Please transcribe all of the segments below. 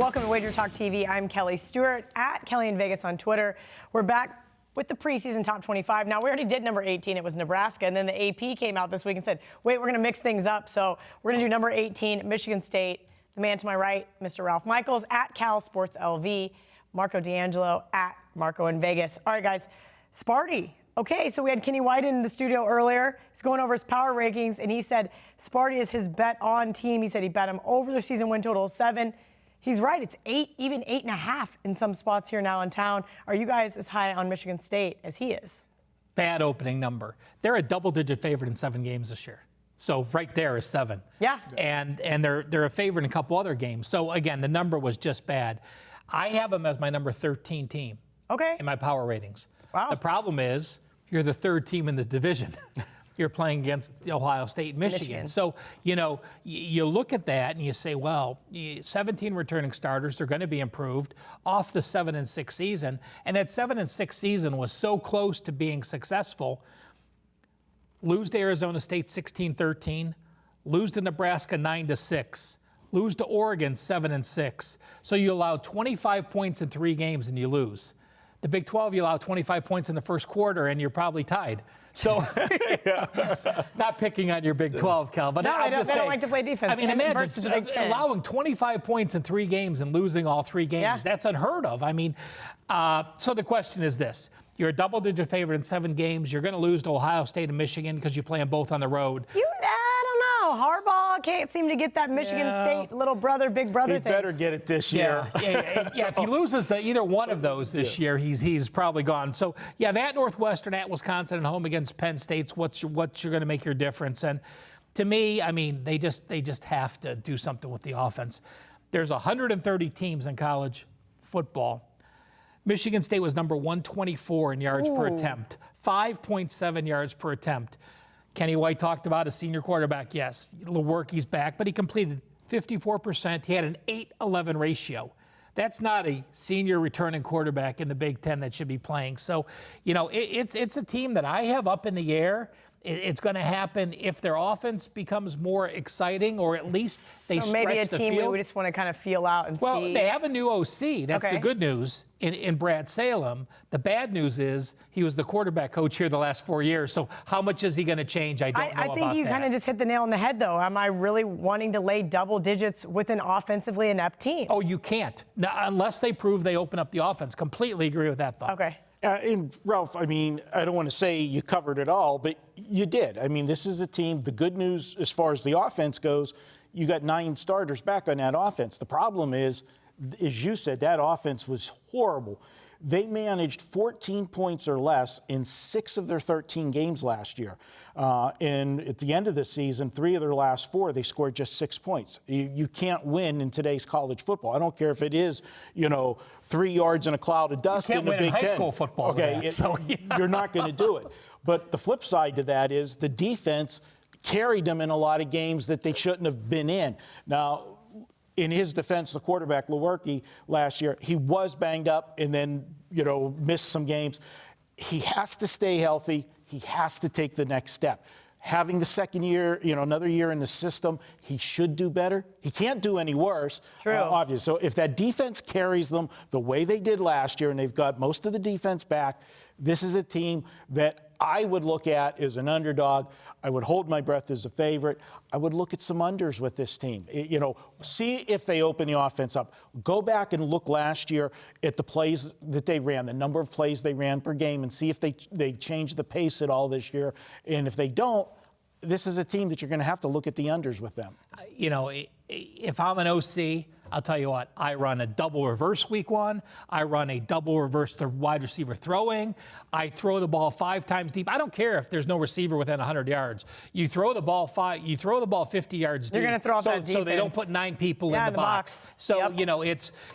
Welcome to WagerTalk TV. I'm Kelly Stewart, at Kelly in Vegas on Twitter. We're back with the preseason top 25. Now, we already did number 18. It was Nebraska. And then the AP came out this week and said, wait, we're going to mix things up. So we're going to do number 18, Michigan State. The man to my right, Mr. Ralph Michaels, at Cal Sports LV. Marco D'Angelo, at Marco in Vegas. All right, guys, Sparty. Okay, so we had Kenny White in the studio earlier. He's going over his power rankings, and he said Sparty is his bet-on team. He said he bet him over their season win total of 7. He's right. It's 8, even 8.5 in some spots here now in town. Are you guys as high on Michigan State as he is? Bad opening number. They're a double-digit favorite in 7 games this year. So right there is 7. Yeah. And they're a favorite in a couple other games. So again, the number was just bad. I have them as my number 13 team. Okay. In my power ratings. Wow. The problem is you're the 3rd team in the division. You're playing against Ohio State and Michigan. So, you know, you look at that and you say, well, 17 returning starters, they're going to be improved off the 7-6 season. And that 7-6 season was so close to being successful. Lose to Arizona State 16-13, lose to Nebraska 9-6, lose to Oregon 7-6. So you allow 25 points in 3 games and you lose. The Big 12, you allow 25 points in the first quarter and you're probably tied. So, not picking on your Big 12, Cal, but no, they don't like to play defense. I mean, versus the Big 10. allowing 25 points in 3 games and losing all 3 games. Yeah. That's unheard of. I mean, so the question is this. You're a double-digit favorite in 7 games. You're going to lose to Ohio State and Michigan because you play them both on the road. I don't know. Harbaugh can't seem to get that Michigan State little brother, big brother thing. He better get it this year. Yeah, if he loses to either one of those this year, he's probably gone. So, yeah, that Northwestern at Wisconsin and home against Penn State's what's you're going to make your difference. And to me, I mean, they just have to do something with the offense. There's 130 teams in college football. Michigan State was number 124 in yards per attempt, 5.7 yards per attempt. Kenny White talked about a senior quarterback. Yes, Lewerke's back, but he completed 54%. He had an 8-11 ratio. That's not a senior returning quarterback in the Big Ten that should be playing. So, you know, it's a team that I have up in the air. It's going to happen if their offense becomes more exciting, or at least they stretch the field. So maybe a team we just want to kind of feel out and see. Well, they have a new OC. That's the good news in Brad Salem. The bad news is he was the quarterback coach here the last 4 years. So how much is he going to change? I don't know about that. I think you kind of just hit the nail on the head, though. Am I really wanting to lay double digits with an offensively inept team? Oh, you can't. Now, unless they prove they open up the offense. Completely agree with that thought. Okay. And Ralph, I mean, I don't want to say you covered it all, but you did. I mean, this is a team. The good news as far as the offense goes, you got 9 starters back on that offense. The problem is, as you said, that offense was horrible. They managed 14 points or less in 6 of their 13 games last year. And at the end of the season, 3 of their last 4, they scored just 6 points. You can't win in today's college football. I don't care if it is, 3 yards in a cloud of dust in the Big Ten. You can't win in high school football. Okay, you're not going to do it. But the flip side to that is the defense carried them in a lot of games that they shouldn't have been in. Now, in his defense, the quarterback, Lewerke, last year, he was banged up and then, missed some games. He has to stay healthy. He has to take the next step. Having the second year, another year in the system, he should do better. He can't do any worse. True. Obviously. So if that defense carries them the way they did last year, and they've got most of the defense back, this is a team that I would look at as an underdog. I would hold my breath as a favorite. I would look at some unders with this team. See if they open the offense up. Go back and look last year at the plays that they ran, the number of plays they ran per game, and see if they changed the pace at all this year. And if they don't, this is a team that you're going to have to look at the unders with them. If I'm an OC, I'll tell you what, I run a double reverse week 1. I run a double reverse the wide receiver throwing. I throw the ball 5 times deep. I don't care if there's no receiver within 100 yards. You throw the ball 50 yards deep. You're going to throw off that defense. So they don't put 9 people in the box. So,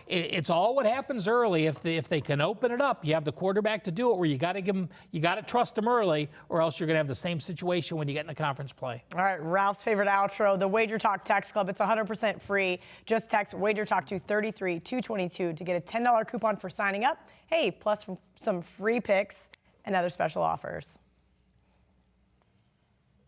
it's all what happens early. If they can open it up, you have the quarterback to do it, where you got to trust them early, or else you're going to have the same situation when you get in the conference play. All right, Ralph's favorite outro, the WagerTalk Text Club. It's 100% free. Just text WagerTalk to 33222 to get a $10 coupon for signing up. Hey, plus some free picks and other special offers.